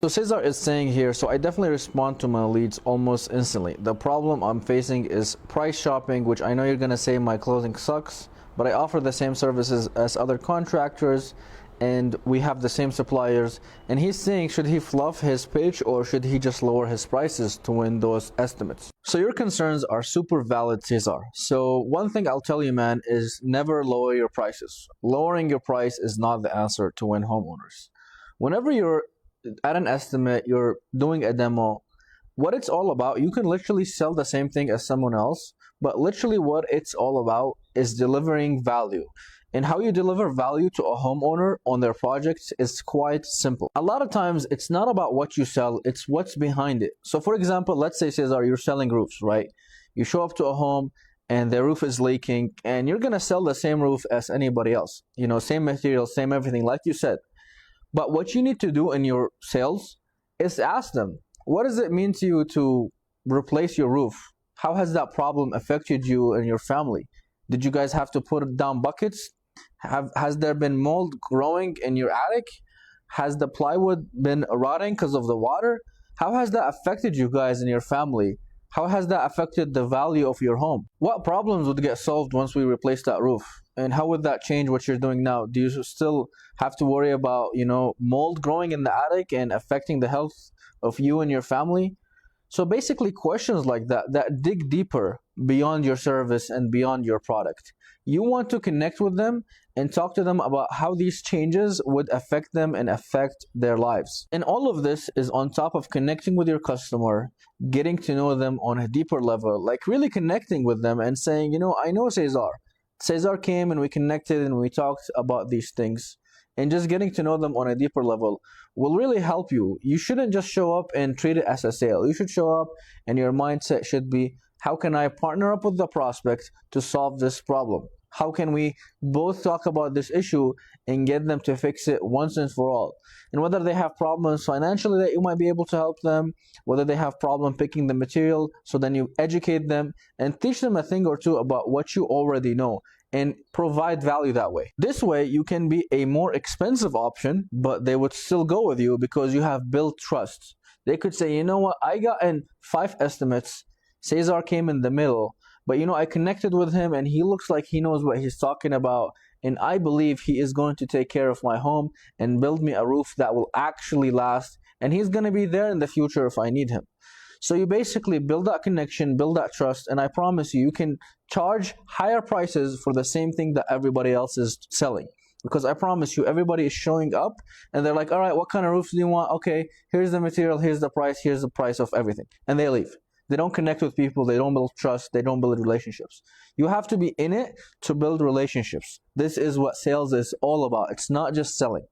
So Cesar is saying here, so I definitely respond to my leads almost instantly. The problem I'm facing is price shopping, which I know you're going to say my closing sucks, but I offer the same services as other contractors and we have the same suppliers. And he's saying, should he fluff his pitch or should he just lower his prices to win those estimates? So your concerns are super valid, Cesar. So one thing I'll tell you, man, is never lower your prices. Lowering your price is not the answer to win homeowners. Whenever you're at an estimate, you're doing a demo, what it's all about, you can literally sell the same thing as someone else, but literally what it's all about is delivering value. And how you deliver value to a homeowner on their projects is quite simple. A lot of times it's not about what you sell, it's what's behind it. So for example, let's say, Cesar, you're selling roofs, right? You show up to a home and the roof is leaking and you're gonna sell the same roof as anybody else. Same material, same everything, like you said. But what you need to do in your sales is ask them, what does it mean to you to replace your roof? How has that problem affected you and your family? Did you guys have to put down buckets? Has there been mold growing in your attic? Has the plywood been rotting because of the water? How has that affected you guys and your family? How has that affected the value of your home? What problems would get solved once we replace that roof? And how would that change what you're doing now? Do you still have to worry about, mold growing in the attic and affecting the health of you and your family? So basically questions like that dig deeper beyond your service and beyond your product. You want to connect with them and talk to them about how these changes would affect them and affect their lives. And all of this is on top of connecting with your customer, getting to know them on a deeper level, like really connecting with them and saying, I know Cesar. Cesar came and we connected and we talked about these things. And just getting to know them on a deeper level will really help you. You shouldn't just show up and treat it as a sale. You should show up and your mindset should be, how can I partner up with the prospect to solve this problem? How can we both talk about this issue and get them to fix it once and for all? And whether they have problems financially that you might be able to help them, whether they have problem picking the material, so then you educate them and teach them a thing or two about what you already know and provide value that way. This way you can be a more expensive option, but they would still go with you because you have built trust. They could say, you know what, I got in 5 estimates, Cesar came in the middle, but I connected with him and he looks like he knows what he's talking about, and I believe he is going to take care of my home and build me a roof that will actually last, and he's going to be there in the future if I need him. So you basically build that connection, build that trust, and I promise you, you can charge higher prices for the same thing that everybody else is selling. Because I promise you, everybody is showing up and they're like, all right, what kind of roof do you want? Okay, here's the material, here's the price of everything. And they leave. They don't connect with people, they don't build trust, they don't build relationships. You have to be in it to build relationships. This is what sales is all about. It's not just selling.